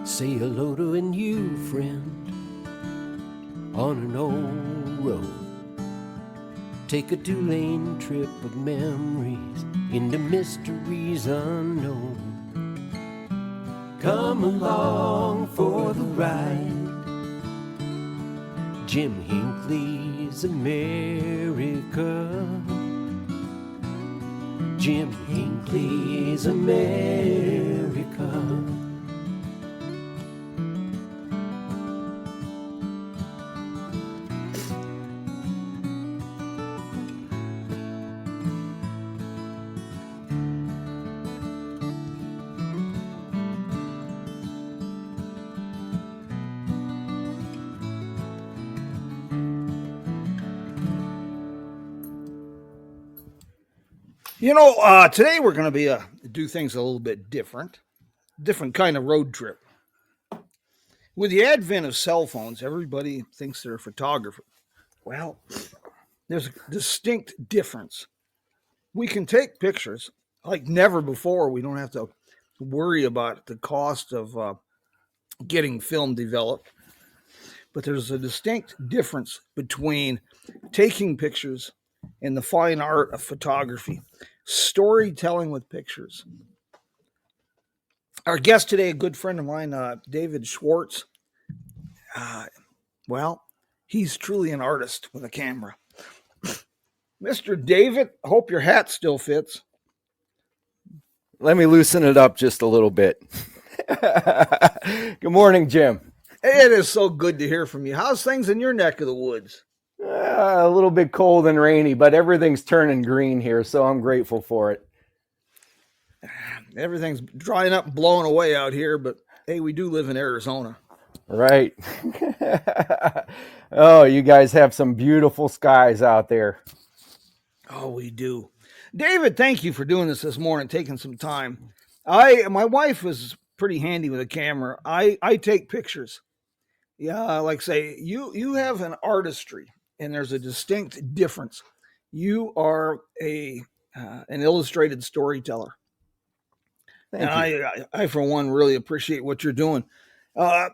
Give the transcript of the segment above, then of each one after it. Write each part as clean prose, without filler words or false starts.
Say hello to a new friend on an old road. Take a 2-lane trip of memories into mysteries unknown. Come along for the ride. Jim Hinckley's America. Jim Hinckley's America. Today we're going to do things a little bit different kind of road trip. With the advent of cell phones, everybody thinks they're a photographer. Well, there's a distinct difference. We can take pictures like never before. We don't have to worry about the cost of getting film developed. But there's a distinct difference between taking pictures and the fine art of photography. Storytelling with pictures. Our guest today, a good friend of mine, David Schwartz. He's truly an artist with a camera. Mr. David, hope your hat still fits. Let me loosen it up just a little bit. Good morning, Jim. It is so good to hear from you. How's things in your neck of the woods? A little bit cold and rainy, but everything's turning green here, so I'm grateful for it. Everything's drying up and blowing away out here, but hey, we do live in Arizona. Right. Oh, you guys have some beautiful skies out there. Oh, we do. David, thank you for doing this morning, taking some time. My wife was pretty handy with a camera. I take pictures. Yeah, like say, you have an artistry. And there's a distinct difference. You are an illustrated storyteller. Thank you. I, for one, really appreciate what you're doing. Gosh,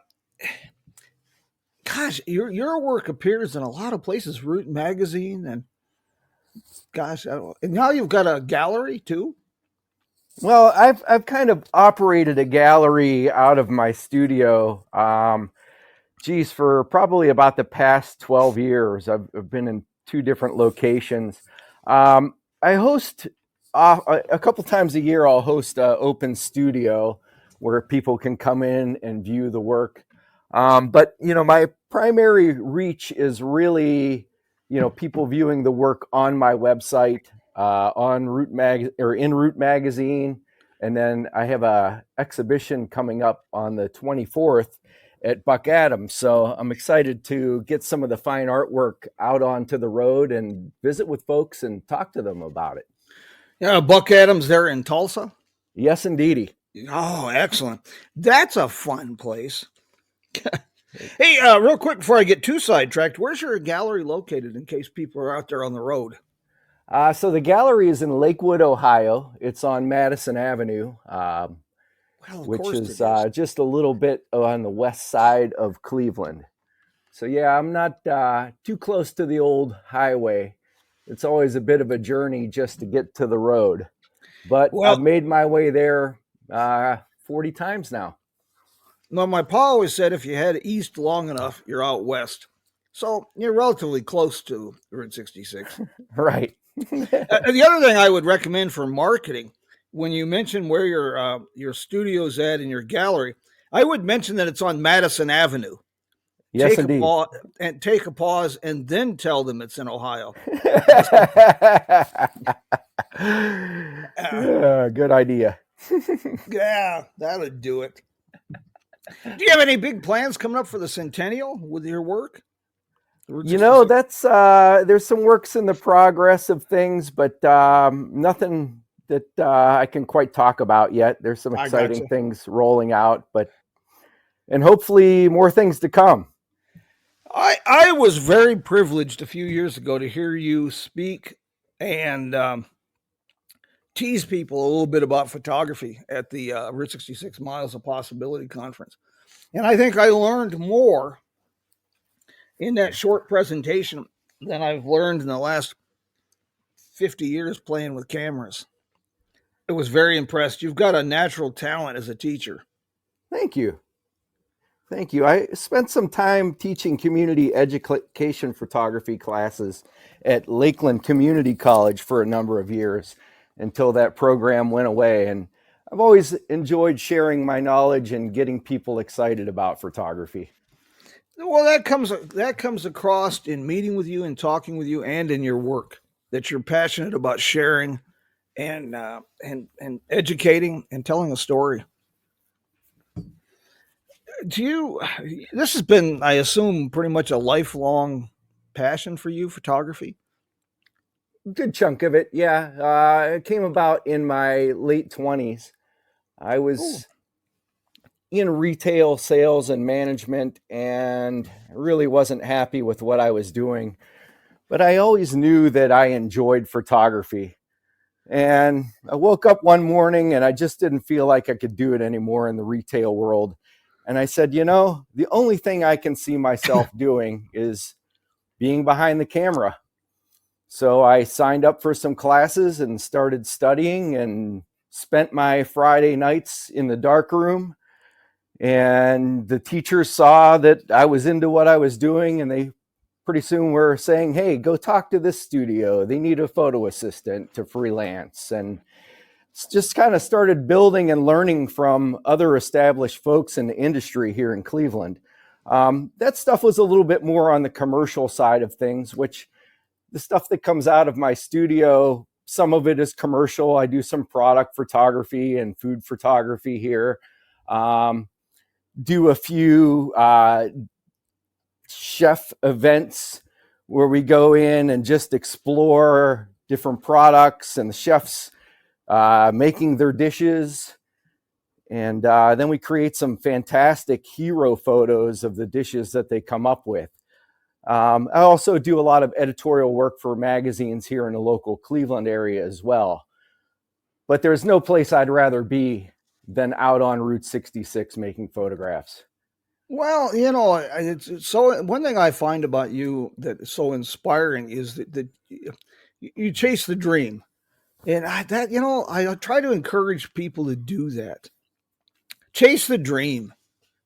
your work appears in a lot of places, Root Magazine, and gosh, and now you've got a gallery too. Well, I've kind of operated a gallery out of my studio. For probably about the past 12 years, I've been in 2 different locations. I host a couple times a year. I'll host an open studio where people can come in and view the work. But my primary reach is really, people viewing the work on my website, on in Root Magazine, and then I have a exhibition coming up on the 24th. At Buck Adams. So I'm excited to get some of the fine artwork out onto the road and visit with folks and talk to them about it. Yeah, Buck Adams there in Tulsa? Yes, indeedy. Oh, excellent. That's a fun place. Hey, real quick before I get too sidetracked, where's your gallery located in case people are out there on the road? So the gallery is in Lakewood, Ohio. It's on Madison Avenue. Which is just a little bit on the west side of Cleveland. So yeah, I'm not too close to the old highway. It's always a bit of a journey just to get to the road. But I've made my way there 40 times now. Well, my pa always said if you head east long enough, you're out west. So you're relatively close to Route 66. Right. The other thing I would recommend for marketing, when you mention where your studio's at in your gallery, I would mention that it's on Madison Avenue. Yes, indeed. Take a pause and then tell them it's in Ohio. Good idea. Yeah, that'll do it. Do you have any big plans coming up for the centennial with your work? That's there's some works in the progress of things, but nothing that I can quite talk about yet. There's some exciting things rolling out, and hopefully more things to come. I was very privileged a few years ago to hear you speak and tease people a little bit about photography at the Route 66 Miles of Possibility conference. And I think I learned more in that short presentation than I've learned in the last 50 years playing with cameras. I was very impressed. You've got a natural talent as a teacher. Thank you. Thank you. I spent some time teaching community education photography classes at Lakeland Community College for a number of years until that program went away. And I've always enjoyed sharing my knowledge and getting people excited about photography. Well, that comes across in meeting with you and talking with you and in your work, that you're passionate about sharing and educating and telling a story. This has been, I assume, pretty much a lifelong passion for you, photography? Good chunk of it, yeah. It came about in my late 20s. I was in retail sales and management and really wasn't happy with what I was doing. But I always knew that I enjoyed photography. And I woke up one morning and I just didn't feel like I could do it anymore in the retail world. And I said, the only thing I can see myself doing is being behind the camera. So I signed up for some classes and started studying and spent my Friday nights in the darkroom. And the teachers saw that I was into what I was doing, and they pretty soon were saying, hey, go talk to this studio. They need a photo assistant to freelance. And just kind of started building and learning from other established folks in the industry here in Cleveland. That stuff was a little bit more on the commercial side of things, which the stuff that comes out of my studio, some of it is commercial. I do some product photography and food photography here. Do a few chef events where we go in and just explore different products and the chefs making their dishes. And then we create some fantastic hero photos of the dishes that they come up with. I also do a lot of editorial work for magazines here in the local Cleveland area as well. But there's no place I'd rather be than out on Route 66 making photographs. Well, it's so, one thing I find about you that is so inspiring is that you chase the dream. And I try to encourage people to do that. Chase the dream.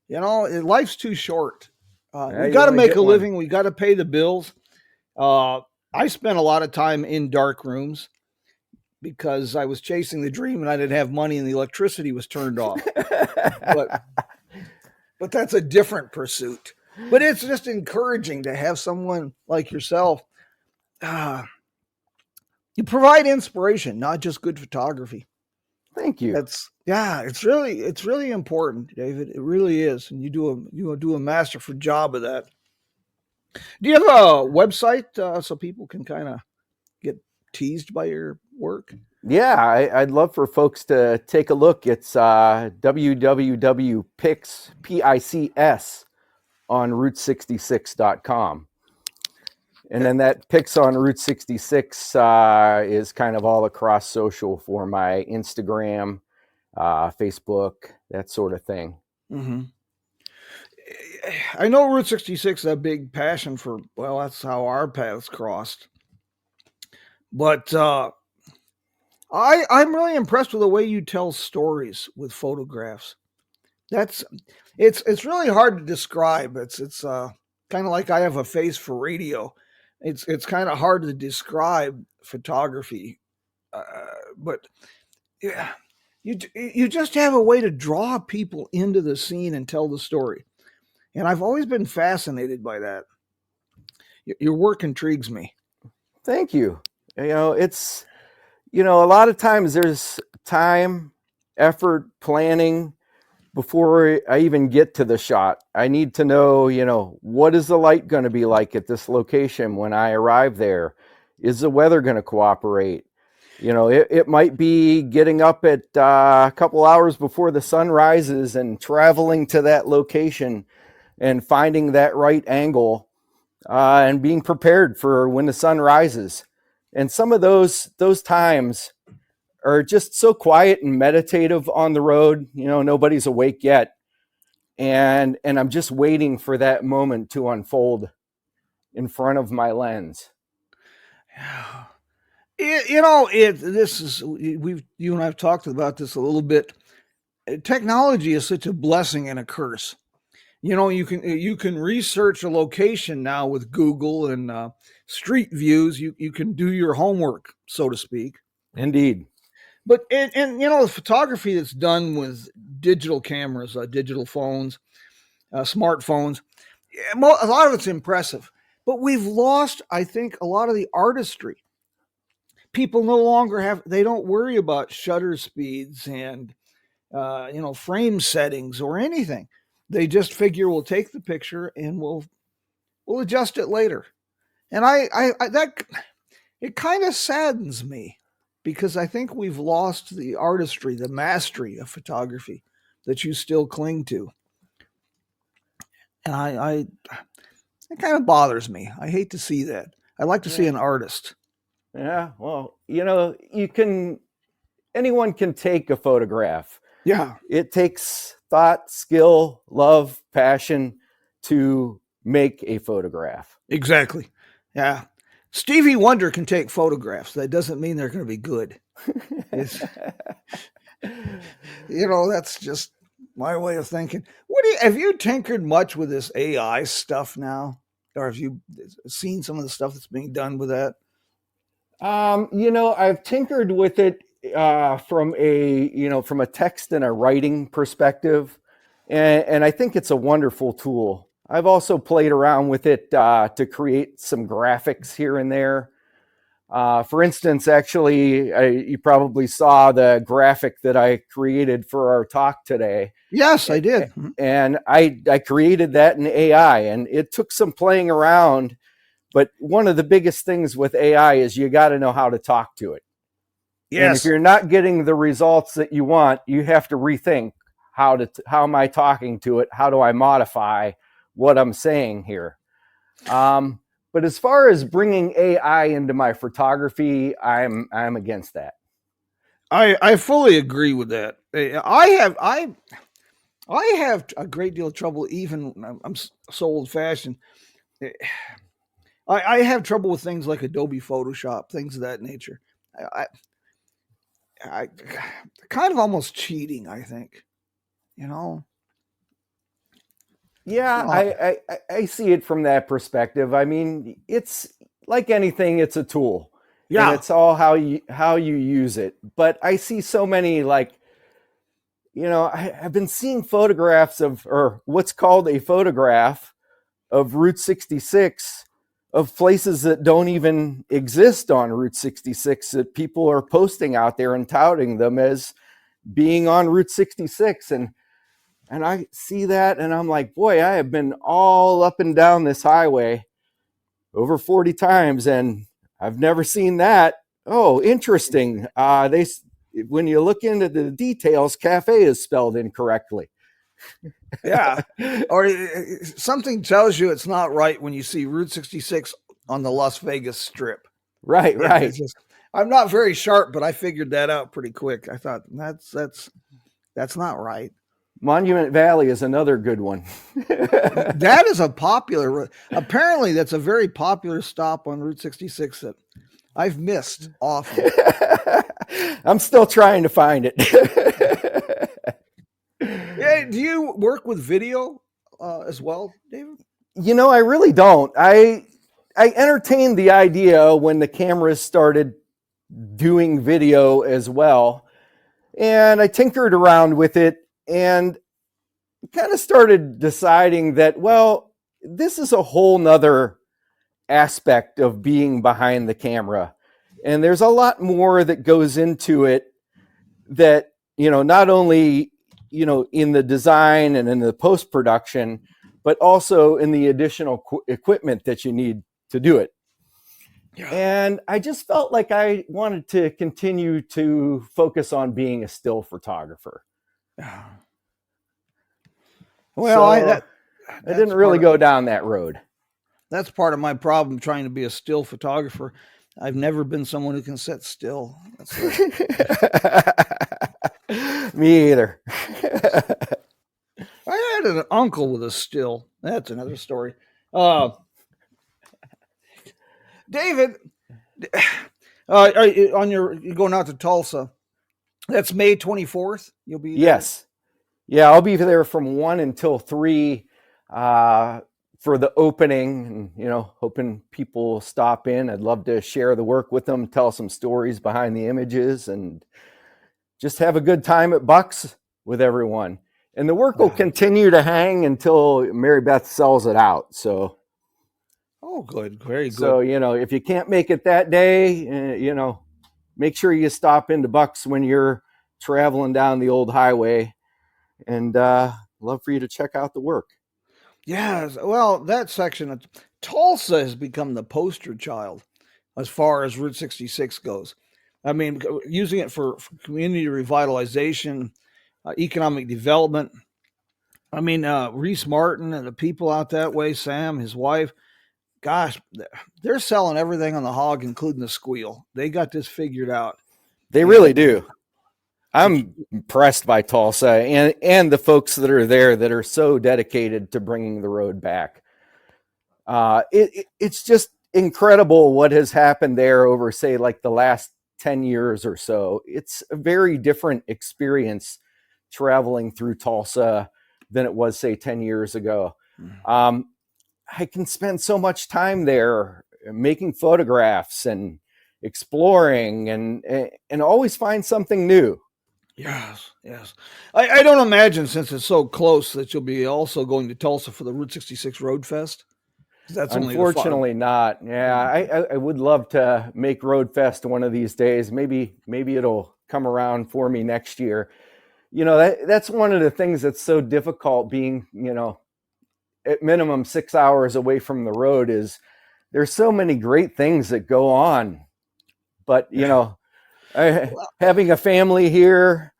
Life's too short. We got to make a living. We got to pay the bills. I spent a lot of time in dark rooms because I was chasing the dream and I didn't have money and the electricity was turned off. But that's a different pursuit. But it's just encouraging to have someone like yourself. You provide inspiration, not just good photography. Thank you. It's really important, David. It really is, and you do a masterful job of that. Do you have a website so people can kind of get teased by your work? Yeah, I'd love for folks to take a look. It's www.pics, Pics, on Route66.com. And then that Pics on Route 66 is kind of all across social for my Instagram, Facebook, that sort of thing. Mm-hmm. I know Route 66 is a big passion for, well, that's how our paths crossed. But I'm really impressed with the way you tell stories with photographs. It's really hard to describe. It's kind of like I have a face for radio. It's kind of hard to describe photography, but yeah, you just have a way to draw people into the scene and tell the story. And I've always been fascinated by that. Your work intrigues me. Thank you. It's, a lot of times there's time, effort, planning before I even get to the shot. I need to know, what is the light going to be like at this location when I arrive there? Is the weather going to cooperate? It might be getting up at a couple hours before the sun rises and traveling to that location and finding that right angle and being prepared for when the sun rises. And some of those times are just so quiet and meditative on the road. Nobody's awake yet. and I'm just waiting for that moment to unfold in front of my lens. This is you and I've talked about this a little bit. Technology is such a blessing and a curse. You can research a location now with Google and Street Views. You can do your homework, so to speak. Indeed. But and the photography that's done with digital cameras, digital phones, smartphones, a lot of it's impressive. But we've lost, I think, a lot of the artistry. People no longer they don't worry about shutter speeds and frame settings or anything. They just figure we'll take the picture and we'll adjust it later. And it kind of saddens me, because I think we've lost the artistry, the mastery of photography that you still cling to. And it kind of bothers me. I hate to see that. I like to see an artist. Yeah, well, anyone can take a photograph. Yeah. It takes thought, skill, love, passion to make a photograph. Exactly. Yeah. Stevie Wonder can take photographs. That doesn't mean they're going to be good. That's just my way of thinking. Have you tinkered much with this AI stuff now? Or have you seen some of the stuff that's being done with that? I've tinkered with it from a text and a writing perspective, and I think it's a wonderful tool. I've also played around with it to create some graphics here and there. For instance, actually, you probably saw the graphic that I created for our talk today. Yes, I did. And I created that in AI, and it took some playing around. But one of the biggest things with AI is you got to know how to talk to it. Yes. And if you're not getting the results that you want, you have to rethink how am I talking to it? How do I modify what I'm saying here? But as far as bringing AI into my photography, I'm against that. I fully agree with that. I have a great deal of trouble. Even I'm so old fashioned. I have trouble with things like Adobe Photoshop, things of that nature. I kind of almost cheating, I think. Yeah, I see it from that perspective. I mean, it's like anything; it's a tool. Yeah, and it's all how you use it. But I see so many I've been seeing photographs or what's called a photograph of Route 66 of places that don't even exist on Route 66 that people are posting out there and touting them as being on Route 66. And I see that and I'm like, boy, I have been all up and down this highway over 40 times and I've never seen that. Oh, interesting. When you look into the details, cafe is spelled incorrectly. Yeah. Or something tells you it's not right when you see Route 66 on the Las Vegas Strip. Right. I'm not very sharp, but I figured that out pretty quick. I thought that's not right. Monument Valley is another good one. That is apparently that's a very popular stop on Route 66 that I've missed often. I'm still trying to find it. Yeah, do you work with video as well, David? I really don't. I entertained the idea when the cameras started doing video as well. And I tinkered around with it and kind of started deciding that, well, this is a whole nother aspect of being behind the camera. And there's a lot more that goes into it that, not only, in the design and in the post-production, but also in the additional equipment that you need to do it. Yeah. And I just felt like I wanted to continue to focus on being a still photographer. Well, I didn't really go down that road. That's part of my problem trying to be a still photographer. I've never been someone who can sit still. Me either. I had an uncle with a still. That's another story. Uh, David, you're going out to Tulsa. That's May 24th. You'll be there. Yes. Yeah, I'll be there from 1 until 3 for the opening, and hoping people will stop in. I'd love to share the work with them, tell some stories behind the images, and just have a good time at Bucks with everyone. And the work will continue to hang until Mary Beth sells it out. So, good, very good. So if you can't make it that day, make sure you stop into Bucks when you're traveling down the old highway, and love for you to check out the work. Yes, well, that section of Tulsa has become the poster child as far as Route 66 goes. I mean, using it for community revitalization, economic development. I mean, Reese Martin and the people out that way, Sam, his wife, gosh, they're selling everything on the hog, including the squeal. They got this figured out. They really do. I'm impressed by Tulsa and the folks that are there that are so dedicated to bringing the road back. It's just incredible what has happened there over, say, like the last 10 years or so. It's a very different experience traveling through Tulsa than it was, say, 10 years ago. I can spend so much time there making photographs and exploring and always find something new. Yes. I don't imagine, since it's so close, that you'll be also going to Tulsa for the Route 66 Road Fest. That's unfortunately not. Yeah, I would love to make Road Fest one of these days. Maybe it'll come around for me next year. That's one of the things that's so difficult being, at minimum 6 hours away from the road, is there's so many great things that go on. But, having a family here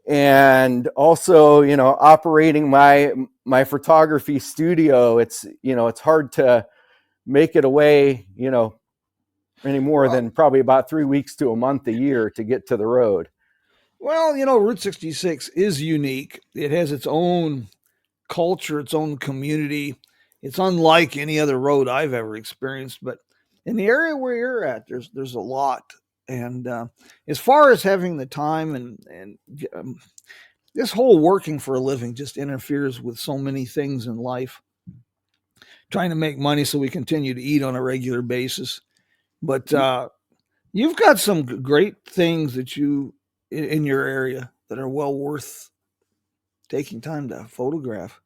and also, operating my photography studio, it's hard to make it away, any more than probably about 3 weeks to a month a year to get to the road. Well, Route 66 is unique. It has its own culture, its own community. It's unlike any other road I've ever experienced. But in the area where you're at, there's a lot. And as far as having the time and this whole working for a living just interferes with so many things in life. Trying to make money so we continue to eat on a regular basis. But you've got some great things that in your area that are well worth taking time to photograph.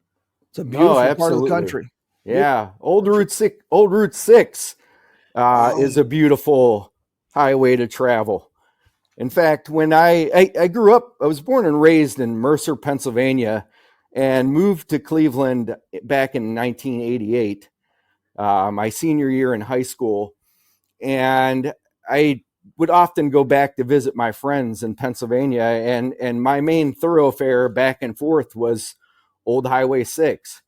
It's a beautiful part of the country. Yeah. Old Route 6 is a beautiful highway to travel. In fact, when I grew up, I was born and raised in Mercer, Pennsylvania, and moved to Cleveland back in 1988, my senior year in high school. And I would often go back to visit my friends in Pennsylvania, and my main thoroughfare back and forth was Old Highway 6.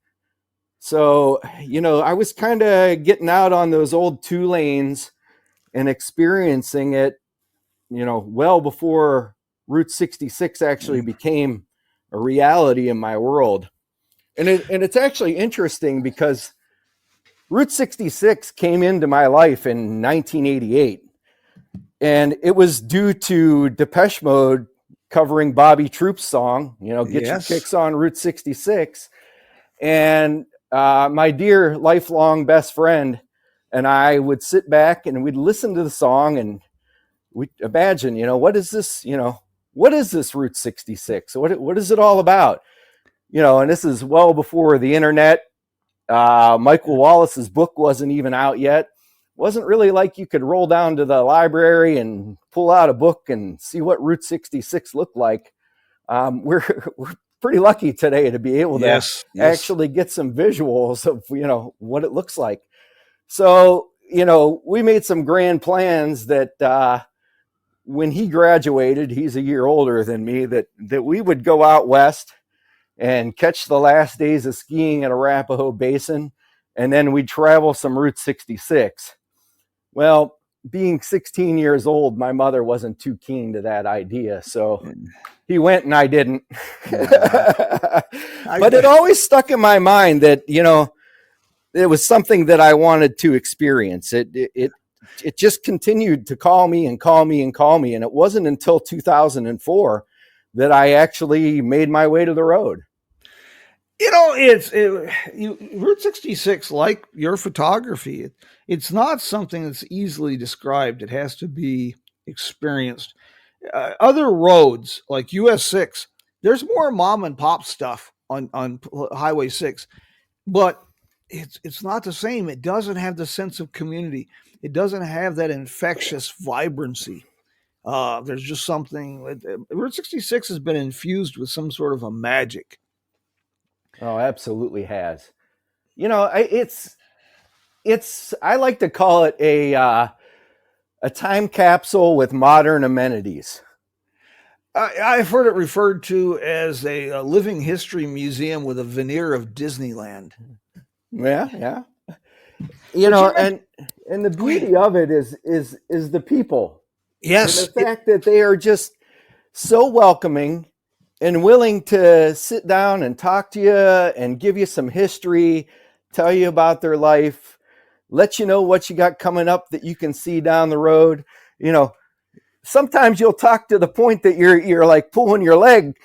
So, I was kind of getting out on those old 2 lanes and experiencing it, well before Route 66 actually became a reality in my world. And it's actually interesting because Route 66 came into my life in 1988. And it was due to Depeche Mode covering Bobby Troupe's song, Get Your Kicks on Route 66. And my dear lifelong best friend and I would sit back and we'd listen to the song, and we'd imagine, what is this, what is this Route 66? What is it all about? And this is well before the internet. Michael Wallace's book wasn't even out yet. Wasn't really like you could roll down to the library and pull out a book and see what Route 66 looked like. We're pretty lucky today to be able to actually get some visuals of, what it looks like. So, we made some grand plans that when he graduated, he's a year older than me, that we would go out west and catch the last days of skiing at Arapahoe Basin, and then we'd travel some Route 66. Well, being 16 years old, my mother wasn't too keen to that idea. So he went and I didn't. But it always stuck in my mind that, it was something that I wanted to experience. It just continued to call me and call me and call me. And it wasn't until 2004 that I actually made my way to the road. Route 66, like your photography, it's not something that's easily described. It has to be experienced. Other roads like US 6, there's more mom and pop stuff on Highway 6, but it's not the same. It doesn't have the sense of community. It doesn't have that infectious vibrancy. There's just something. Route 66 has been infused with some sort of a magic. Oh, absolutely has. It's I like to call it a time capsule with modern amenities. I've heard it referred to as a living history museum with a veneer of Disneyland. Yeah. And the beauty of it is the people. Yes. And the fact that they are just so welcoming and willing to sit down and talk to you and give you some history, tell you about their life, let you know what you got coming up that you can see down the road. Sometimes you'll talk to the point that you're like pulling your leg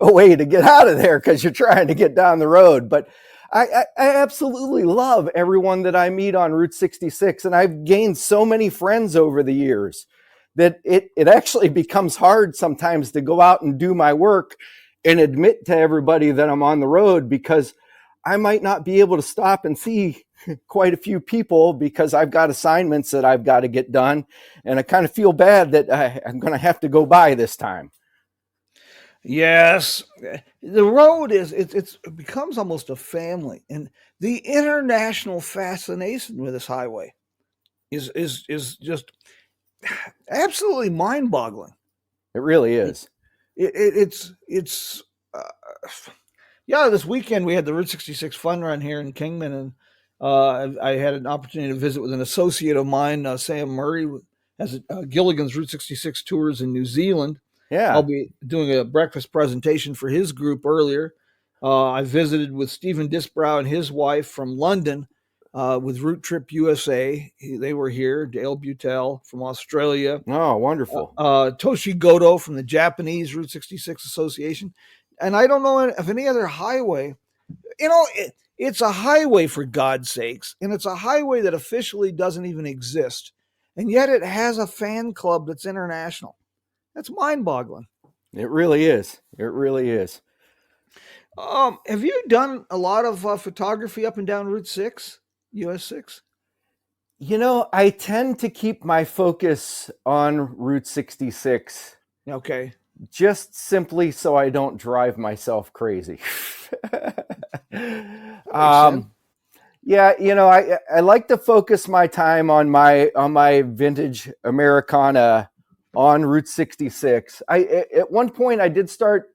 away to get out of there because you're trying to get down the road. But I absolutely love everyone that I meet on Route 66. And I've gained so many friends over the years that it actually becomes hard sometimes to go out and do my work and admit to everybody that I'm on the road, because I might not be able to stop and see quite a few people because I've got assignments that I've got to get done. And I kind of feel bad that I'm going to have to go by this time. Yes. The road it becomes almost a family. And the international fascination with this highway is just absolutely mind-boggling. It really is. It's this weekend we had the Route 66 fun run here in Kingman, and I had an opportunity to visit with an associate of mine, Sam Murray, has Gilligan's Route 66 tours in New Zealand. Yeah, I'll be doing a breakfast presentation for his group earlier. I visited with Stephen Disbrow and his wife from London with Route Trip USA. They were here. Dale Butel from Australia. Oh, wonderful. Toshi Goto from the Japanese Route 66 Association. And I don't know of any other highway. It's a highway, for God's sakes, and it's a highway that officially doesn't even exist. And yet it has a fan club that's international. That's mind-boggling. It really is. It really is. Have you done a lot of photography up and down Route 6, US 6? I tend to keep my focus on Route 66. Okay. Just simply so I don't drive myself crazy. I like to focus my time on my vintage Americana on Route 66. At one point I did start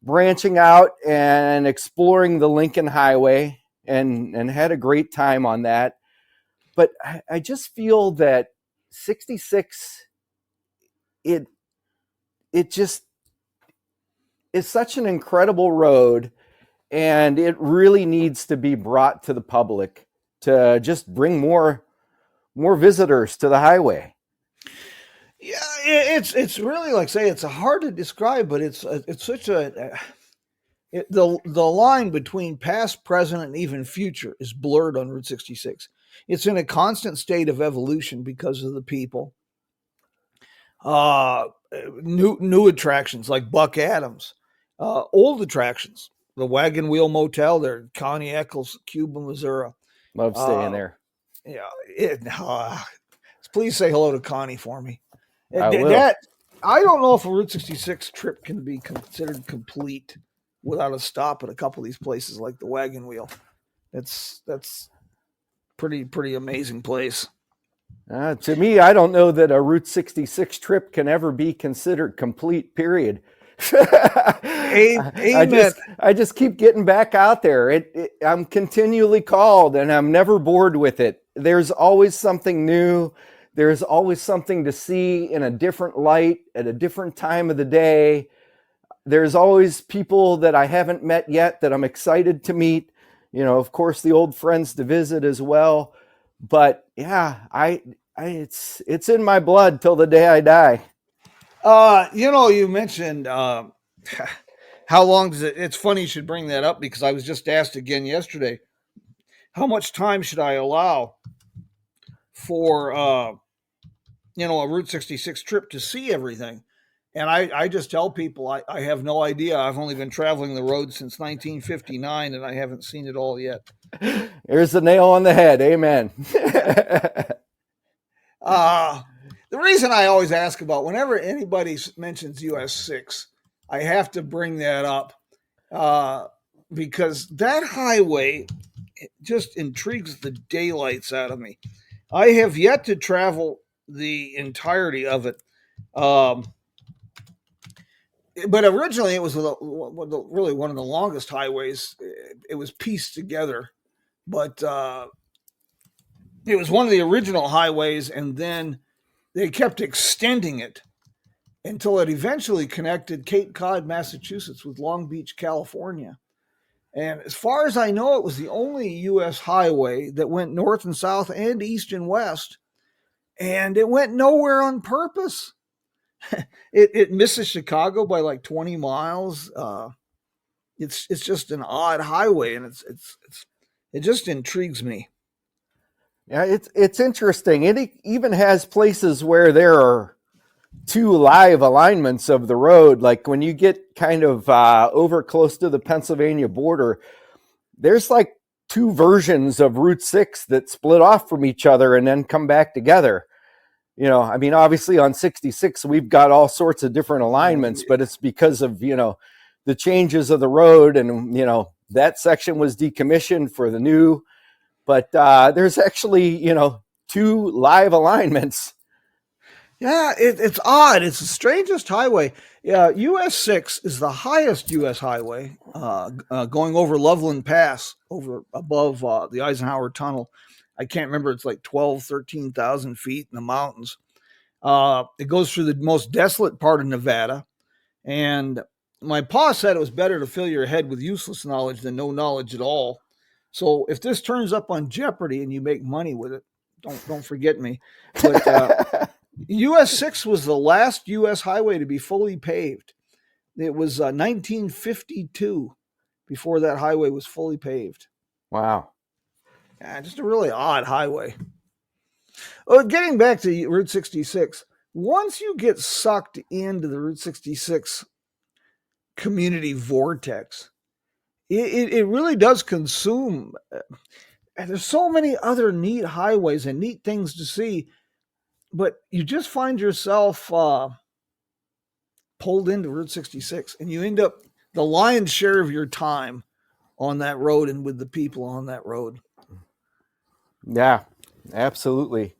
branching out and exploring the Lincoln Highway and had a great time on that. But I just feel that 66, it just is such an incredible road, and it really needs to be brought to the public to just bring more visitors to the highway. Yeah, it's really, like say, it's hard to describe, but it's such the line between past, present, and even future is blurred on Route 66. It's in a constant state of evolution because of the people. New attractions like Buck Adams, old attractions, the Wagon Wheel Motel there, Connie Eccles, Cuba, Missouri. Love staying there. Yeah, please say hello to Connie for me. I will. I don't know if a Route 66 trip can be considered complete without a stop at a couple of these places like the Wagon Wheel. That's pretty amazing place. To me, I don't know that a Route 66 trip can ever be considered complete, period. Amen. I just keep getting back out there. I'm continually called and I'm never bored with it. There's always something new There's always something to see in a different light at a different time of the day. There's always people that I haven't met yet that I'm excited to meet. Of course, the old friends to visit as well. But yeah, it's in my blood till the day I die. You mentioned how long does it? It's funny you should bring that up because I was just asked again yesterday. How much time should I allow for a Route 66 trip to see everything? And I just tell people I have no idea. I've only been traveling the road since 1959, and I haven't seen it all yet. There's the nail on the head. Amen. The reason I always ask about whenever anybody mentions US 6, I have to bring that up because that highway just intrigues the daylights out of me. I have yet to travel the entirety of it. But originally it was really one of the longest highways. It was pieced together, but it was one of the original highways, and then they kept extending it until it eventually connected Cape Cod, Massachusetts with Long Beach, California. And as far as I know, it was the only U.S. highway that went north and south and east and west, and it went nowhere on purpose. It misses Chicago by like 20 miles. It's just an odd highway, and it just intrigues me. Yeah, it's interesting. It even has places where there are two live alignments of the road. Like when you get kind of over close to the Pennsylvania border, there's like two versions of Route 6 that split off from each other and then come back together. Obviously on 66, we've got all sorts of different alignments, but it's because of, the changes of the road, and, that section was decommissioned for the new, but there's actually, two live alignments. Yeah, it's odd. It's the strangest highway. Yeah, US 6 is the highest US highway, going over Loveland Pass, over above the Eisenhower Tunnel. I can't remember. It's like 13,000 feet in the mountains. It goes through the most desolate part of Nevada. And my pa said it was better to fill your head with useless knowledge than no knowledge at all. So if this turns up on Jeopardy and you make money with it, don't forget me. But US 6 was the last US highway to be fully paved. It was 1952 before that highway was fully paved. Wow. Yeah, just a really odd highway. Getting back to Route 66, once you get sucked into the Route 66 community vortex, it really does consume. And there's so many other neat highways and neat things to see, but you just find yourself pulled into Route 66, and you end up the lion's share of your time on that road and with the people on that road. Yeah, absolutely.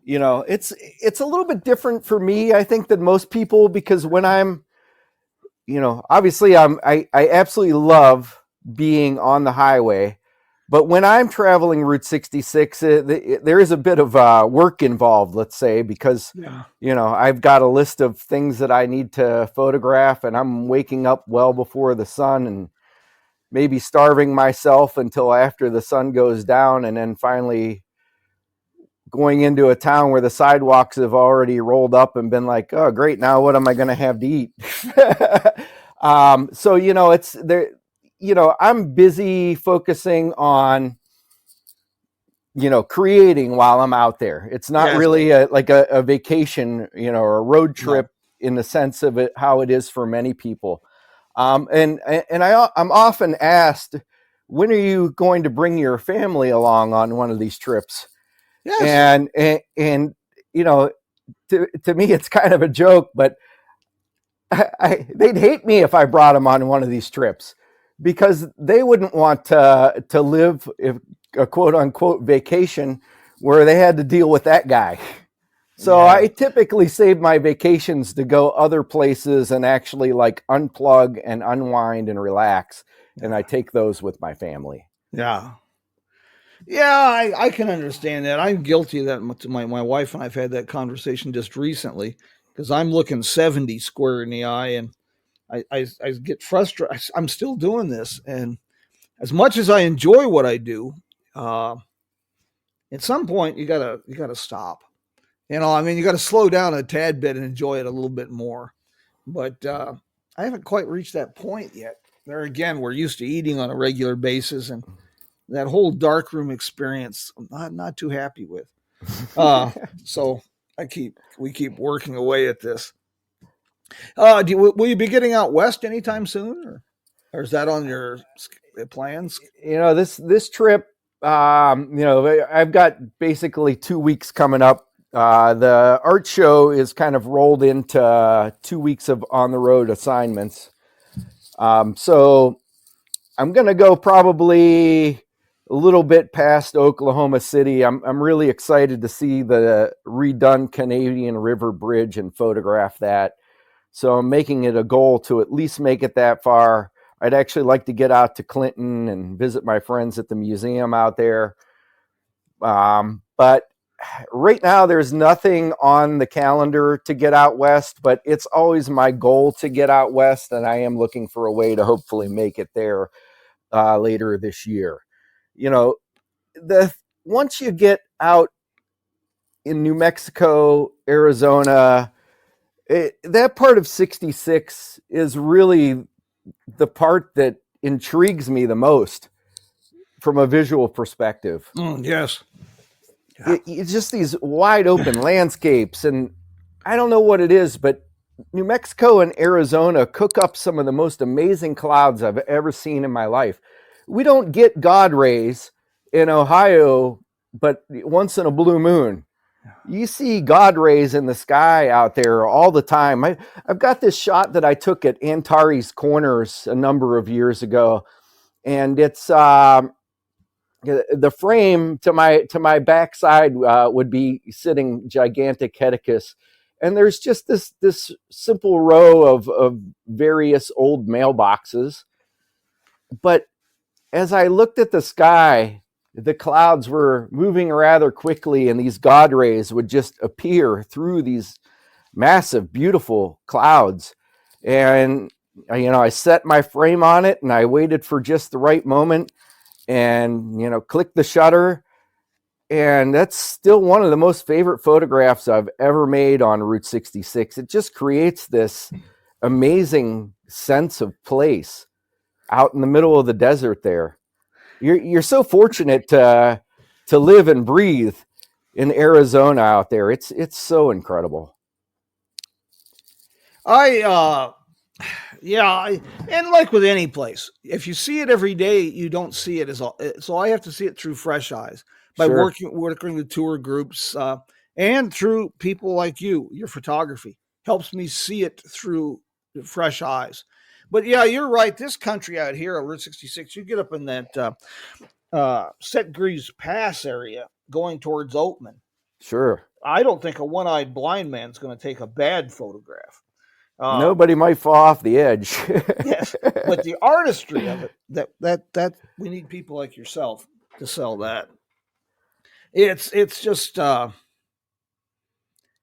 It's a little bit different for me, I think, than most people, because when I'm, obviously I absolutely love being on the highway, but when I'm traveling Route 66, there is a bit of work involved, let's say, because, I've got a list of things that I need to photograph, and I'm waking up well before the sun and maybe starving myself until after the sun goes down, and then finally going into a town where the sidewalks have already rolled up and been like, oh, great, now what am I going to have to eat? So, it's there, I'm busy focusing on, creating while I'm out there. It's not really a vacation, or a road trip in the sense of it, how it is for many people. I'm often asked, when are you going to bring your family along on one of these trips? Yes. And to me, it's kind of a joke, but they'd hate me if I brought them on one of these trips, because they wouldn't want to live a quote unquote vacation where they had to deal with that guy. So I typically save my vacations to go other places and actually like unplug and unwind and relax. And I take those with my family. Yeah. Yeah, I can understand that. I'm guilty of that. My wife and I've had that conversation just recently because I'm looking 70 square in the eye, and I get frustrated. I'm still doing this, and as much as I enjoy what I do, uh, at some point you gotta stop. I mean, you got to slow down a tad bit and enjoy it a little bit more. But I haven't quite reached that point yet. There again, we're used to eating on a regular basis, and that whole darkroom experience, I'm not too happy with. So we keep working away at this. Will you be getting out west anytime soon, or is that on your plans? This trip, I've got basically 2 weeks coming up. The art show is kind of rolled into 2 weeks of on the road assignments. So I'm going to go probably a little bit past Oklahoma City. I'm really excited to see the redone Canadian River Bridge and photograph that. So I'm making it a goal to at least make it that far. I'd actually like to get out to Clinton and visit my friends at the museum out there. But right now, there's nothing on the calendar to get out west, but it's always my goal to get out west, and I am looking for a way to hopefully make it there later this year. Once you get out in New Mexico, Arizona, that part of 66 is really the part that intrigues me the most from a visual perspective. Yes. It's just these wide open landscapes, and I don't know what it is, but New Mexico and Arizona cook up some of the most amazing clouds I've ever seen in my life. We don't get God rays in Ohio, but once in a blue moon. You see God rays in the sky out there all the time. I've got this shot that I took at Antares Corners a number of years ago, and it's the frame to my backside would be sitting gigantic Heticus, and there's just this simple row of various old mailboxes. But as I looked at the sky, the clouds were moving rather quickly, and these God rays would just appear through these massive, beautiful clouds. And I set my frame on it, and I waited for just the right moment, and clicked the shutter. And that's still one of the most favorite photographs I've ever made on Route 66. It just creates this amazing sense of place out in the middle of the desert there. You're so fortunate to live and breathe in Arizona out there. It's so incredible. And like with any place, if you see it every day, you don't see it as all. So I have to see it through fresh eyes by Sure. working with tour groups and through people like you. Your photography helps me see it through fresh eyes. But yeah, you're right. This country out here, Route 66, you get up in that Set Greaves Pass area going towards Oatman. Sure. I don't think a one-eyed blind man's going to take a bad photograph. Nobody might fall off the edge. Yes, but the artistry of it, that we need people like yourself to sell that. It's just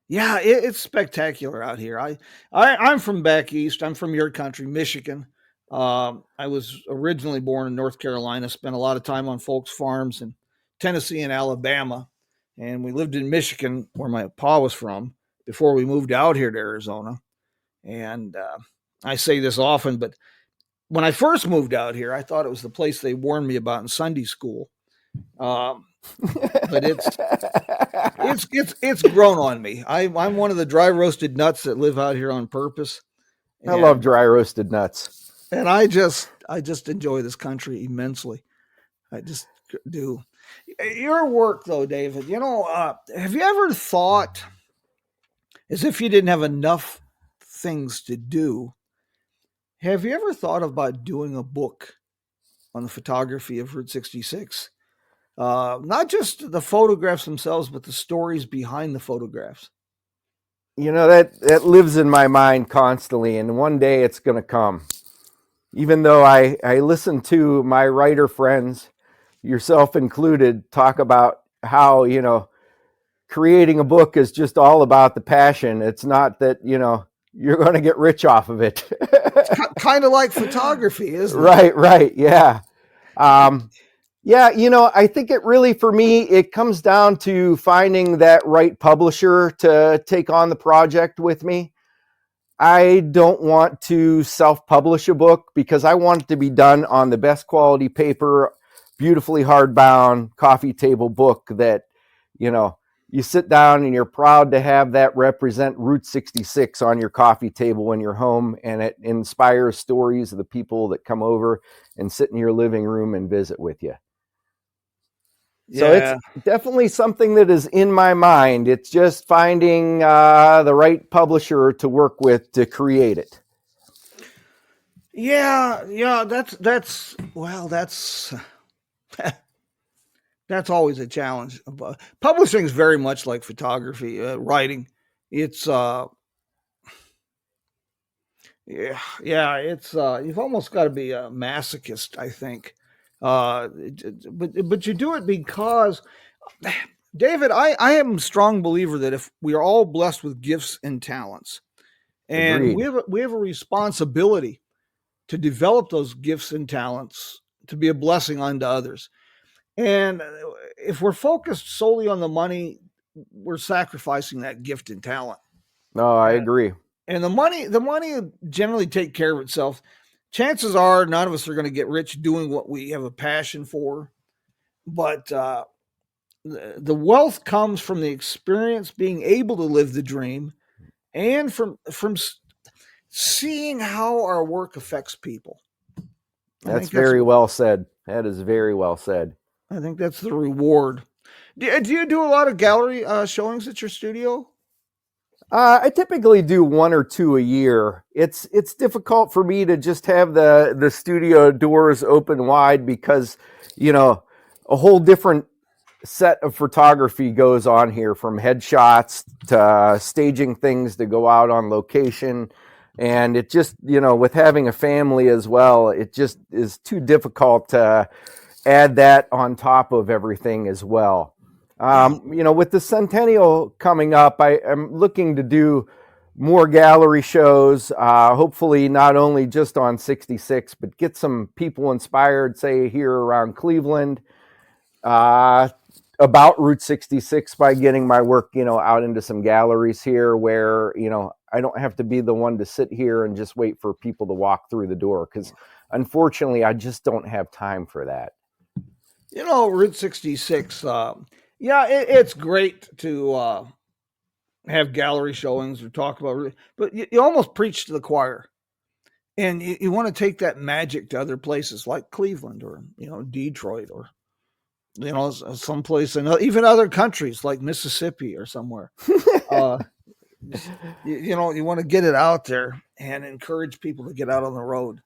it's spectacular out here. I'm from back east. I'm from your country, Michigan. I was originally born in North Carolina, spent a lot of time on folks' farms in Tennessee and Alabama, and we lived in Michigan, where my pa was from, before we moved out here to Arizona. And I say this often, but when I first moved out here, I thought it was the place they warned me about in Sunday school. But it's grown on me. I'm one of the dry roasted nuts that live out here on purpose. I love dry roasted nuts, and I just enjoy this country immensely. I just do. Your work, though, David. Have you ever thought, as if you didn't have enough things to do, have you ever thought about doing a book on the photography of Route 66? Not just the photographs themselves, but the stories behind the photographs. That lives in my mind constantly, and one day it's going to come. Even though I listen to my writer friends, yourself included, talk about how, creating a book is just all about the passion. It's not that, you're going to get rich off of it. Kind of like photography, isn't it? Right. Yeah. Yeah. I think it really, for me, it comes down to finding that right publisher to take on the project with me. I don't want to self-publish a book because I want it to be done on the best quality paper, beautifully hardbound coffee table book that, you sit down and you're proud to have that represent Route 66 on your coffee table in your home, and it inspires stories of the people that come over and sit in your living room and visit with you. Yeah. So it's definitely something that is in my mind. It's just finding the right publisher to work with to create it. Yeah, that's always a challenge. Publishing is very much like photography, writing. It's it's you've almost got to be a masochist, I think. But you do it because, David, I am a strong believer that if we are all blessed with gifts and talents, and Agreed. we have a responsibility to develop those gifts and talents to be a blessing unto others. And if we're focused solely on the money, we're sacrificing that gift and talent. No, I agree. And the money generally take care of itself. Chances are none of us are going to get rich doing what we have a passion for. But the wealth comes from the experience, being able to live the dream, and from seeing how our work affects people. That's very well said. That is very well said. I think that's the reward. Do you do a lot of gallery showings at your studio? I typically do 1 or 2 a year. It's difficult for me to just have the studio doors open wide because, a whole different set of photography goes on here, from headshots to staging things to go out on location. And it just, with having a family as well, it just is too difficult to add that on top of everything as well. With the centennial coming up, I am looking to do more gallery shows, hopefully not only just on 66, but get some people inspired, say here around Cleveland, about Route 66 by getting my work, out into some galleries here where, I don't have to be the one to sit here and just wait for people to walk through the door, because unfortunately I just don't have time for that. Route 66, it's great to have gallery showings or talk about, but you almost preach to the choir, and you want to take that magic to other places like Cleveland or Detroit or someplace, and even other countries like Mississippi or somewhere. You want to get it out there and encourage people to get out on the road.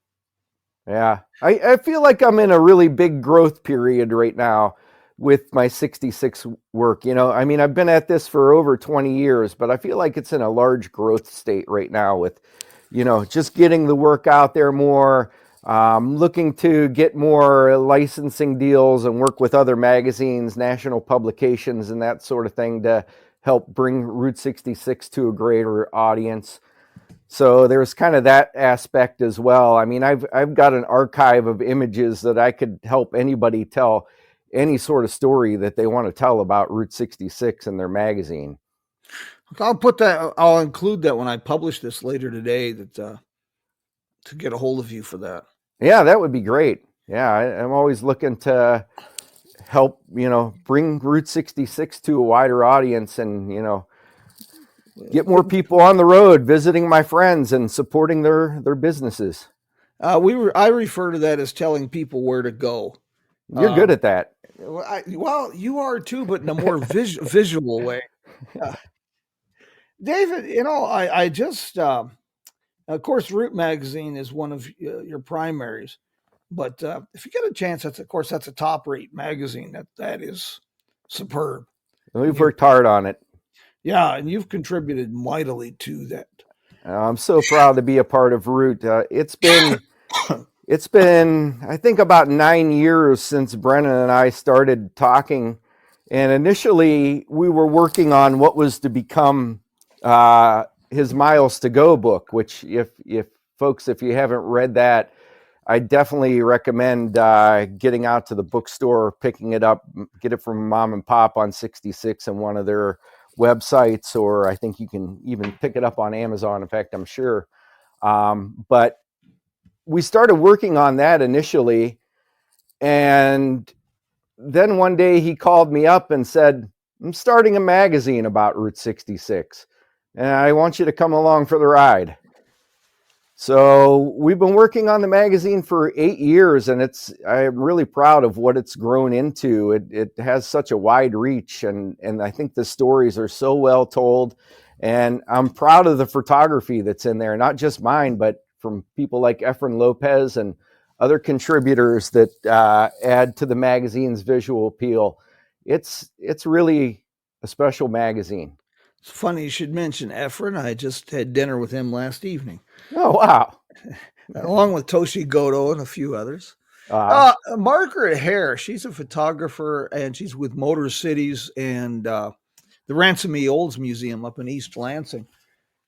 Yeah, I feel like I'm in a really big growth period right now with my 66 work. I've been at this for over 20 years, but I feel like it's in a large growth state right now with, just getting the work out there more, looking to get more licensing deals and work with other magazines, national publications, and that sort of thing to help bring Route 66 to a greater audience. So there's kind of that aspect as well. I've got an archive of images that I could help anybody tell any sort of story that they want to tell about Route 66 in their magazine. I'll include that when I publish this later today, that to get a hold of you for that. Yeah, that would be great. Yeah, I'm always looking to help, bring Route 66 to a wider audience and, get more people on the road, visiting my friends and supporting their businesses. I refer to that as telling people where to go. You're good at that. Well, you are too, but in a more visual way. David, I just, of course, Root Magazine is one of your primaries, but if you get a chance, that's a top-rate magazine. That is superb. We've worked hard on it. Yeah, and you've contributed mightily to that. I'm so proud to be a part of Root. It's been It's been, I think, about 9 years since Brennan and I started talking. And initially, we were working on what was to become his Miles to Go book, which, if folks, if you haven't read that, I definitely recommend getting out to the bookstore, picking it up, get it from mom and pop on 66 and one of their websites, or I think you can even pick it up on Amazon. In fact, I'm sure. But we started working on that initially, and then one day he called me up and said, I'm starting a magazine about Route 66, and I want you to come along for the ride. So we've been working on the magazine for 8 years, and I'm really proud of what it's grown into. It has such a wide reach, and I think the stories are so well told, and I'm proud of the photography that's in there, not just mine, but from people like Efren Lopez and other contributors that add to the magazine's visual appeal. It's really a special magazine. It's funny you should mention Efren. I just had dinner with him last evening. Oh, wow. Along with Toshi Goto and a few others. Margaret Hare, she's a photographer, and she's with Motor Cities and the Ransomy Olds Museum up in East Lansing.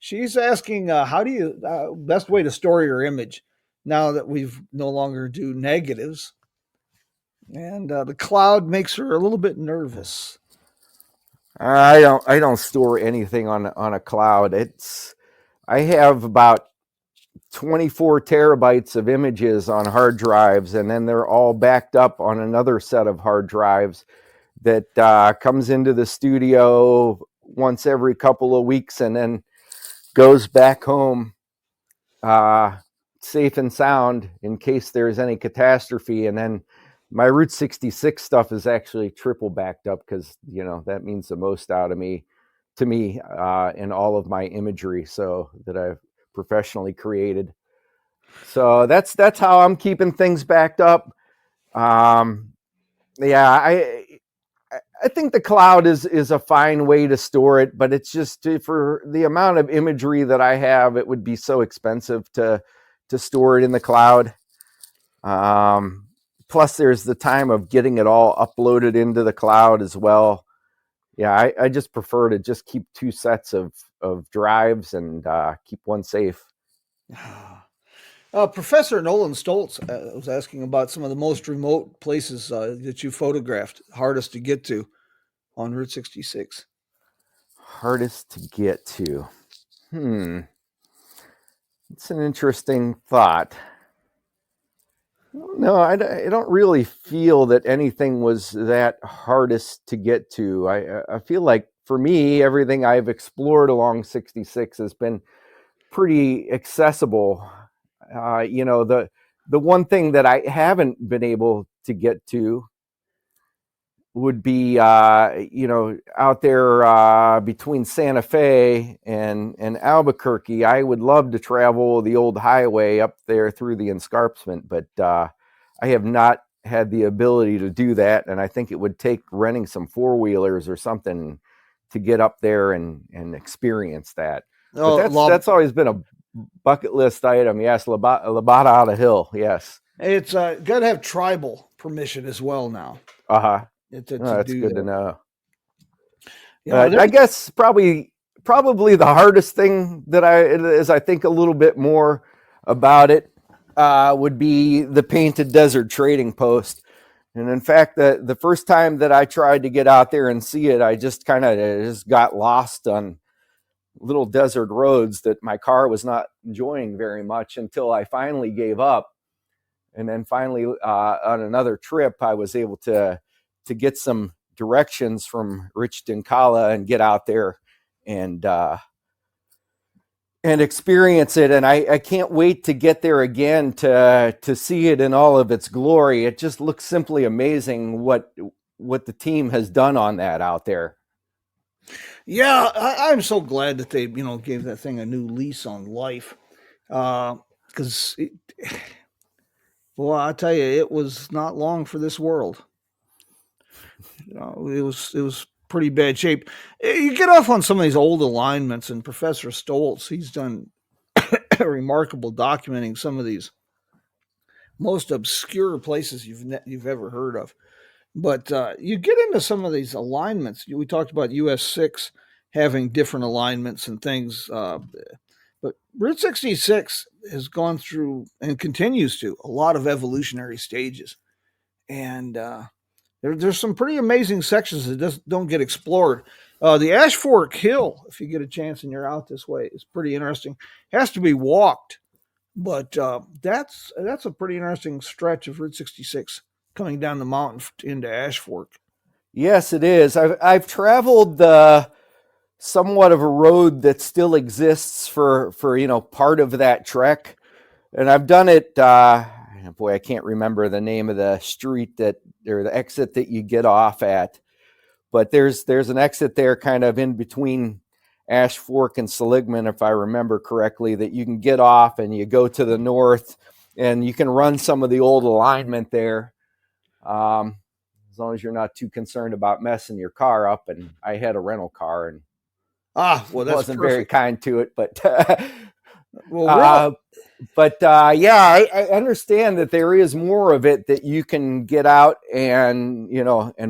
She's asking, how do you, best way to store your image now that we've no longer do negatives? And the cloud makes her a little bit nervous. I don't store anything on a cloud. I have about 24 terabytes of images on hard drives, and then they're all backed up on another set of hard drives that comes into the studio once every couple of weeks and then goes back home safe and sound in case there's any catastrophe. And then my Route 66 stuff is actually triple backed up because, that means the most out of me to me in all of my imagery so that I've professionally created. So that's how I'm keeping things backed up. I think the cloud is a fine way to store it, but it's just for the amount of imagery that I have, it would be so expensive to store it in the cloud. Plus, there's the time of getting it all uploaded into the cloud as well. Yeah, I just prefer to just keep 2 sets of drives and keep one safe. Professor Nolan Stoltz was asking about some of the most remote places that you photographed, hardest to get to on Route 66. Hardest to get to. It's an interesting thought. No, I don't really feel that anything was that hardest to get to. I feel like for me, everything I've explored along 66 has been pretty accessible. The one thing that I haven't been able to get to would be, out there between Santa Fe and Albuquerque. I would love to travel the old highway up there through the escarpment, but I have not had the ability to do that. And I think it would take renting some 4-wheelers or something to get up there and experience that. But that's always been a bucket list item. Yes, Labada out of Hill. Yes. It's got to have tribal permission as well now. That's good to know. Yeah, I guess probably the hardest thing that I think a little bit more about it would be the Painted Desert Trading Post. And in fact, the first time that I tried to get out there and see it, I just kind of got lost on little desert roads that my car was not enjoying very much until I finally gave up. And then finally on another trip, I was able to get some directions from Rich Dinkala and get out there and experience it. And I can't wait to get there again to see it in all of its glory. It just looks simply amazing what the team has done on that out there. Yeah, I'm so glad that they, gave that thing a new lease on life. Because, I tell you, it was not long for this world. It was pretty bad shape. You get off on some of these old alignments, and Professor Stoltz, he's done remarkable documenting some of these most obscure places you've ever heard of. But you get into some of these alignments. We talked about US 6 having different alignments and things. But Route 66 has gone through and continues to a lot of evolutionary stages. And there's some pretty amazing sections that just don't get explored. The Ash Fork Hill, if you get a chance and you're out this way, is pretty interesting. Has to be walked, but that's a pretty interesting stretch of Route 66 coming down the mountain into Ash Fork. Yes, it is. I've traveled the somewhat of a road that still exists for part of that trek, and I've done it. Boy, I can't remember the name of the street that or the exit that you get off at, but there's an exit there, kind of in between Ash Fork and Seligman, if I remember correctly, that you can get off and you go to the north, and you can run some of the old alignment there. As long as you're not too concerned about messing your car up. And I had a rental car and that's wasn't perfect. very kind to it, but well, I understand that there is more of it that you can get out and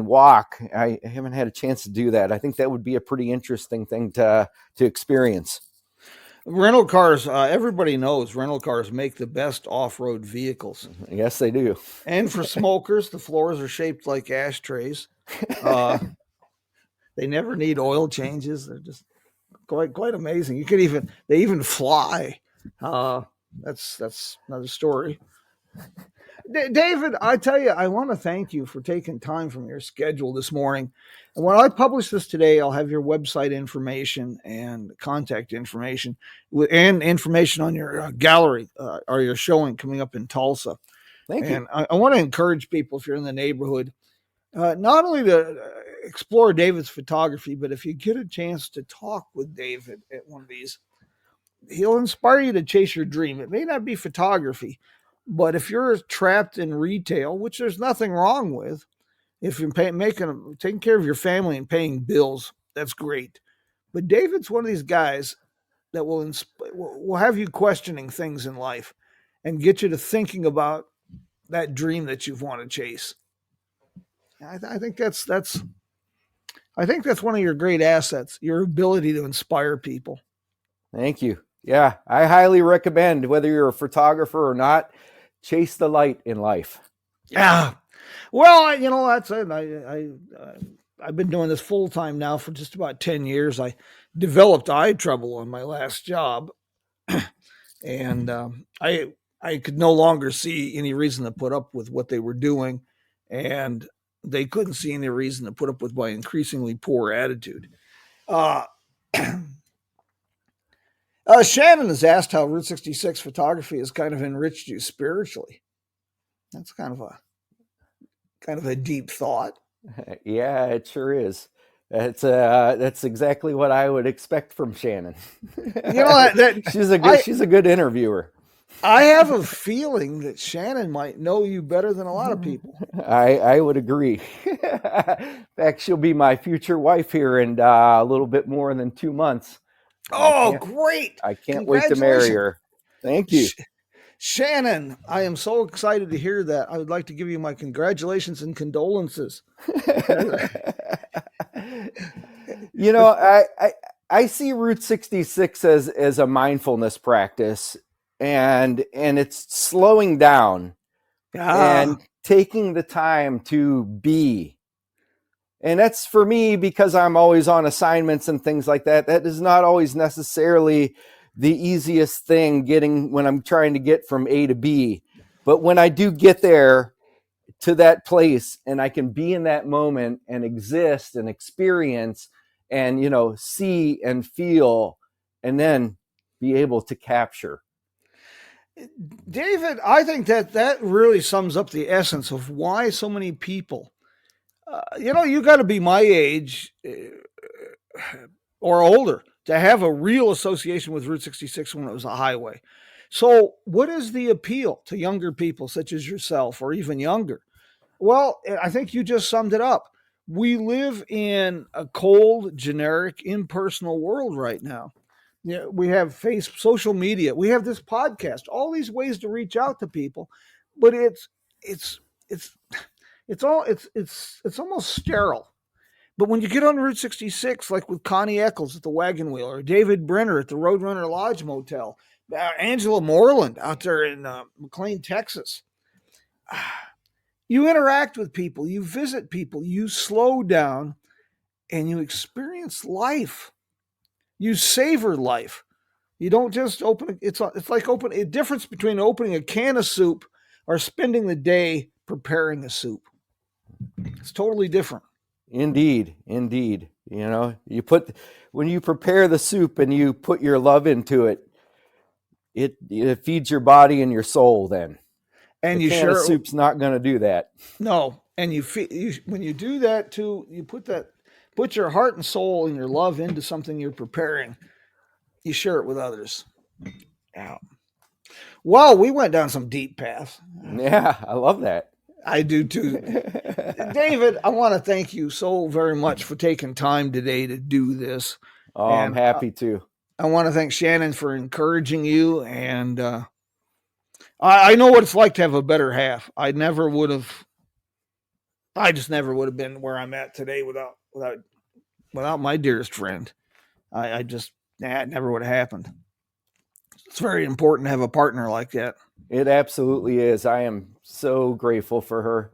walk. I haven't had a chance to do that. I think that would be a pretty interesting thing to experience. Rental cars, everybody knows rental cars make the best off-road vehicles. Yes, they do. And for smokers, the floors are shaped like ashtrays. They never need oil changes. They're just quite amazing. They even fly. That's another story. David, I tell you, I want to thank you for taking time from your schedule this morning. And when I publish this today, I'll have your website information and contact information and information on your gallery or your showing coming up in Tulsa. Thank you. And I want to encourage people, if you're in the neighborhood, not only to explore David's photography, but if you get a chance to talk with David at one of these, he'll inspire you to chase your dream. It may not be photography, but if you're trapped in retail, which there's nothing wrong with, if you're taking care of your family and paying bills, that's great. But David's one of these guys that will have you questioning things in life and get you to thinking about that dream that you want to chase. I think that's one of your great assets, your ability to inspire people. Thank you. Yeah, I highly recommend, whether you're a photographer or not, chase the light in life. Yeah. Well, that's it. I've been doing this full time now for just about 10 years. I developed eye trouble on my last job, and I could no longer see any reason to put up with what they were doing, and they couldn't see any reason to put up with my increasingly poor attitude. Shannon has asked how Route 66 photography has kind of enriched you spiritually. That's kind of a deep thought. Yeah, it sure is. That's exactly what I would expect from Shannon. She's a good interviewer. I have a feeling that Shannon might know you better than a lot of people. I would agree. In fact, she'll be my future wife here in a little bit more than 2 months. Oh, great. I can't wait to marry her. Thank you. Shannon, I am so excited to hear that. I would like to give you my congratulations and condolences. I see Route 66 as a mindfulness practice, and it's slowing down and taking the time to be. And that's for me, because I'm always on assignments and things like that. That is not always necessarily the easiest thing when I'm trying to get from A to B. But when I do get there to that place and I can be in that moment and exist and experience and, see and feel and then be able to capture. David, I think that really sums up the essence of why so many people, you got to be my age or older to have a real association with Route 66 when it was a highway. So what is the appeal to younger people such as yourself or even younger? Well, I think you just summed it up. We live in a cold, generic, impersonal world right now. We have social media. We have this podcast, all these ways to reach out to people. but it's it's it's almost sterile. But when you get on Route 66, like with Connie Eccles at the Wagon Wheel, or David Brenner at the Roadrunner Lodge Motel, Angela Moreland out there in McLean, Texas, you interact with people, you visit people, you slow down, and you experience life. You savor life. You don't just open. It's like open a difference between opening a can of soup or spending the day preparing a soup. It's totally different. Indeed. When you prepare the soup and you put your love into it, it feeds your body and your soul. Then, And the you can of share soup's not going to do that. no, and when you do that too, you put your heart and soul and your love into something you're preparing. You share it with others. Yeah. Well, we went down some deep paths. Yeah, I love that. I do too. David, I want to thank you so very much for taking time today to do this. Oh, I'm happy to. I want to thank Shannon for encouraging you. And I know what it's like to have a better half. I just never would have been where I'm at today without my dearest friend. It never would have happened. It's very important to have a partner like that. It absolutely is. I am so grateful for her.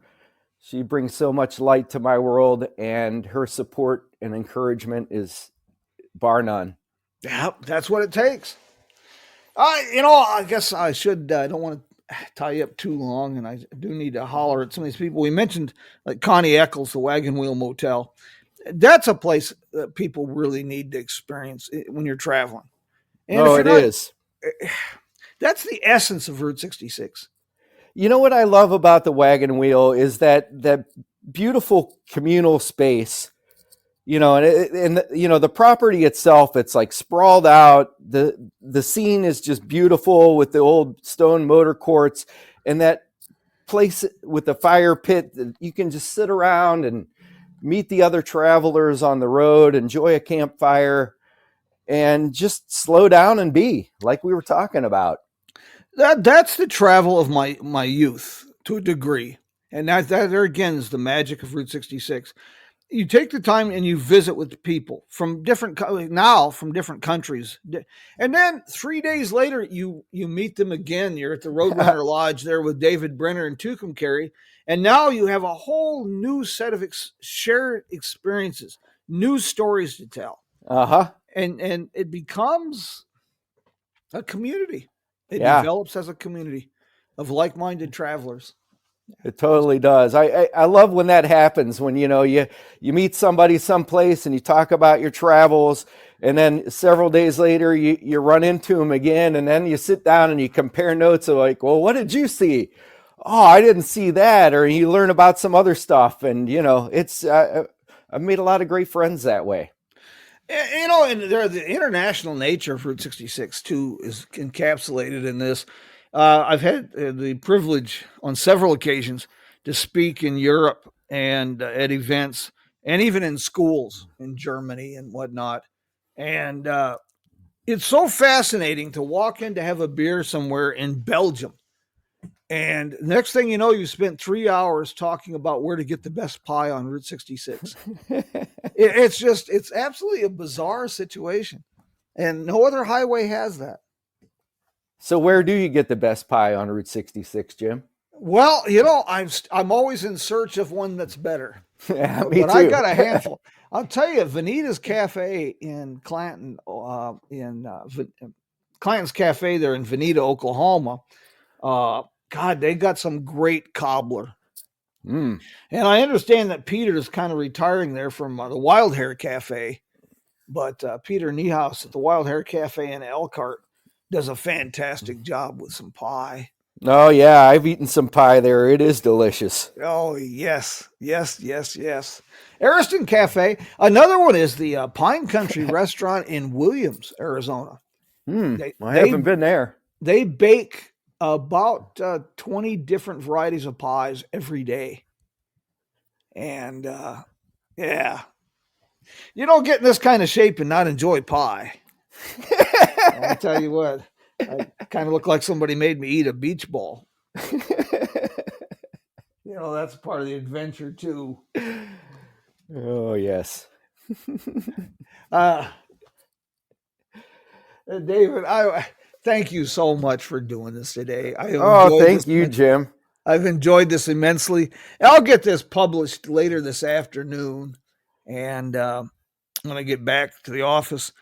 She brings so much light to my world, and her support and encouragement is bar none. Yeah, that's what it takes. I guess I should. I don't want to tie you up too long, and I do need to holler at some of these people. We mentioned like Connie Eccles, the Wagon Wheel Motel. That's a place that people really need to experience when you're traveling. And it is. That's the essence of Route 66. You know what I love about the Wagon Wheel is that beautiful communal space, and the property itself, it's like sprawled out. The scene is just beautiful with the old stone motor courts and that place with the fire pit that you can just sit around and meet the other travelers on the road, enjoy a campfire, and just slow down and be like we were talking about. That's the travel of my youth to a degree. And that there again is the magic of Route 66. You take the time and you visit with people from different countries. And then 3 days later, you meet them again. You're at the Roadrunner Lodge there with David Brenner and Tucumcari. And now you have a whole new set of shared experiences, new stories to tell. Uh-huh. And it becomes a community. It develops as a community of like-minded travelers. It totally does. I love when that happens, when you meet somebody someplace and you talk about your travels, and then several days later you run into them again, and then you sit down and you compare notes of like, well, what did you see? Oh, I didn't see that. Or you learn about some other stuff, and it's I've made a lot of great friends that way. And the international nature of Route 66 too is encapsulated in this. I've had the privilege on several occasions to speak in Europe and at events, and even in schools in Germany and whatnot. And it's so fascinating to walk in to have a beer somewhere in Belgium. And next thing you know, you spent 3 hours talking about where to get the best pie on Route 66. It's absolutely a bizarre situation. And no other highway has that. So where do you get the best pie on Route 66, Jim? Well, I'm always in search of one that's better. Yeah, me but too. I got a handful. I'll tell you, Vanita's Cafe in Clanton, Clanton's Cafe there in Vanita, Oklahoma. God, they got some great cobbler. Mm. And I understand that Peter is kind of retiring there from the Wild Hair Cafe, but Peter Niehaus at the Wild Hair Cafe in Elkhart does a fantastic job with some pie. Oh, yeah, I've eaten some pie there. It is delicious. Oh, yes. Ariston Cafe. Another one is the Pine Country Restaurant in Williams, Arizona. I haven't been there. They bake about 20 different varieties of pies every day. And yeah, you don't get in this kind of shape and not enjoy pie. I'll tell you what, I kind of look like somebody made me eat a beach ball. that's part of the adventure too. Oh, yes. David, I thank you so much for doing this today. I have Oh, enjoyed thank this. you, Jim. I've enjoyed this immensely. I'll get this published later this afternoon, and I'm going to get back to the office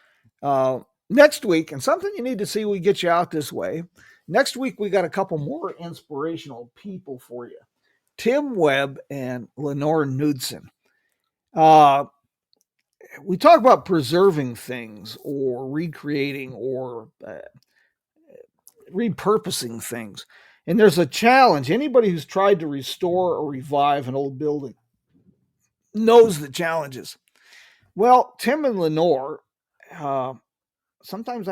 next week. And something you need to see, we get you out this way. Next week, we got a couple more inspirational people for you. Tim Webb and Lenore Knudsen. We talk about preserving things or recreating or repurposing things. And there's a challenge. Anybody who's tried to restore or revive an old building knows the challenges. Well, Tim and Lenore, sometimes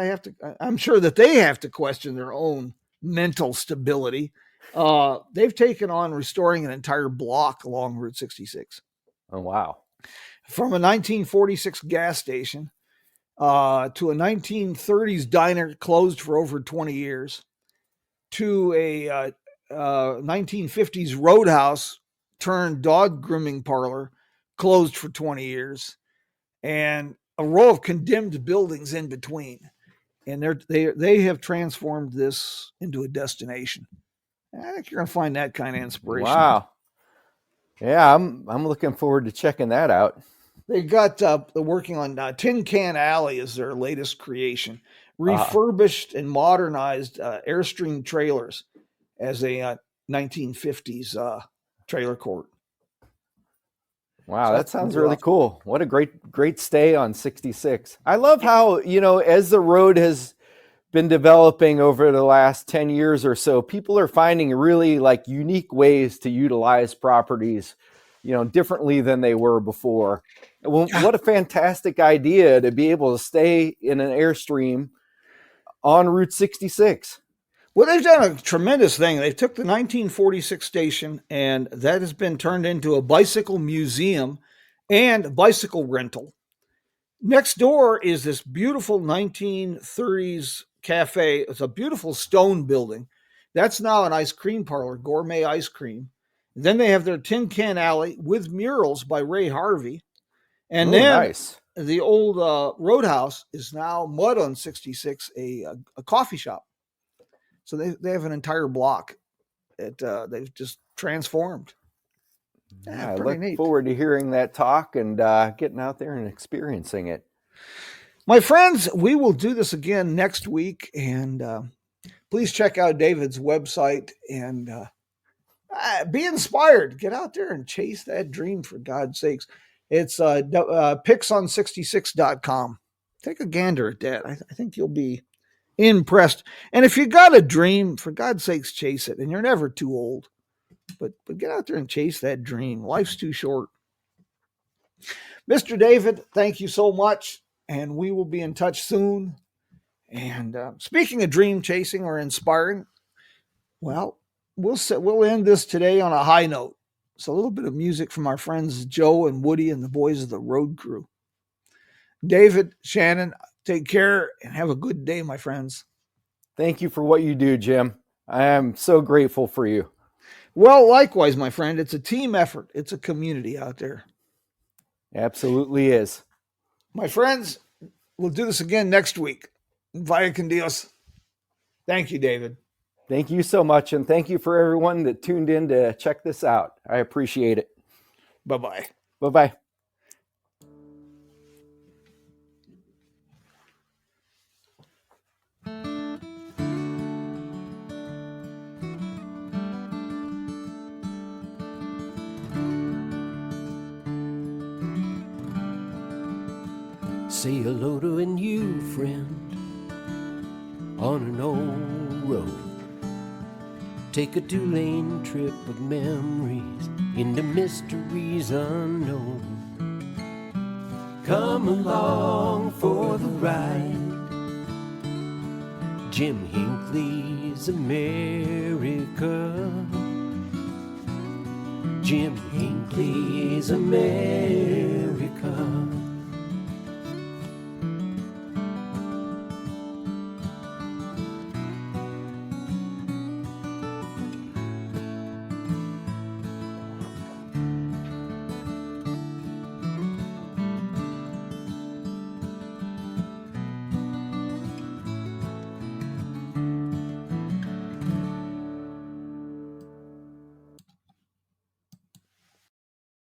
I'm sure that they have to question their own mental stability. They've taken on restoring an entire block along Route 66. Oh, wow. From a 1946 gas station to a 1930s diner closed for over 20 years, to a 1950s roadhouse turned dog grooming parlor closed for 20 years, and a row of condemned buildings in between. And they have transformed this into a destination. I think you're going to find that kind of inspiration. Wow. Yeah, I'm looking forward to checking that out. They got they're working on Tin Can Alley is their latest creation, refurbished and modernized Airstream trailers as a 1950s trailer court. Wow, that sounds really cool. What a great stay on 66. I love how, as the road has been developing over the last 10 years or so, people are finding really like unique ways to utilize properties, differently than they were before. Well, what a fantastic idea to be able to stay in an Airstream on Route 66. Well, they've done a tremendous thing. They took the 1946 station, and that has been turned into a bicycle museum and bicycle rental. Next door is this beautiful 1930s cafe. It's a beautiful stone building. That's now an ice cream parlor, gourmet ice cream. Then they have their Tin Can Alley with murals by Ray Harvey. And nice. The old Roadhouse is now Mud on 66, a coffee shop. So they have an entire block that they've just transformed. Yeah, I look forward to hearing that talk and getting out there and experiencing it. My friends, we will do this again next week. And please check out David's website and be inspired. Get out there and chase that dream, for God's sakes. It's picson66.com. Take a gander at that. I think you'll be impressed. And if you got a dream, for God's sakes, chase it. And you're never too old. But get out there and chase that dream. Life's too short. Mr. David, thank you so much. And we will be in touch soon. And speaking of dream chasing or inspiring, well, we'll end this today on a high note. It's a little bit of music from our friends Joe and Woody and the boys of the road crew. David, Shannon, take care and have a good day, my friends. Thank you for what you do, Jim. I am so grateful for you. Well, likewise, my friend. It's a team effort. It's a community out there. Absolutely is. My friends, we'll do this again next week. Vaya con Dios. Thank you, David. Thank you so much, and thank you for everyone that tuned in to check this out. I appreciate it. Bye-bye. Bye-bye. Say hello to a new friend on an old road. Take a 2-lane trip of memories into mysteries unknown. Come along for the ride. Jim Hinckley's America. Jim Hinckley's America.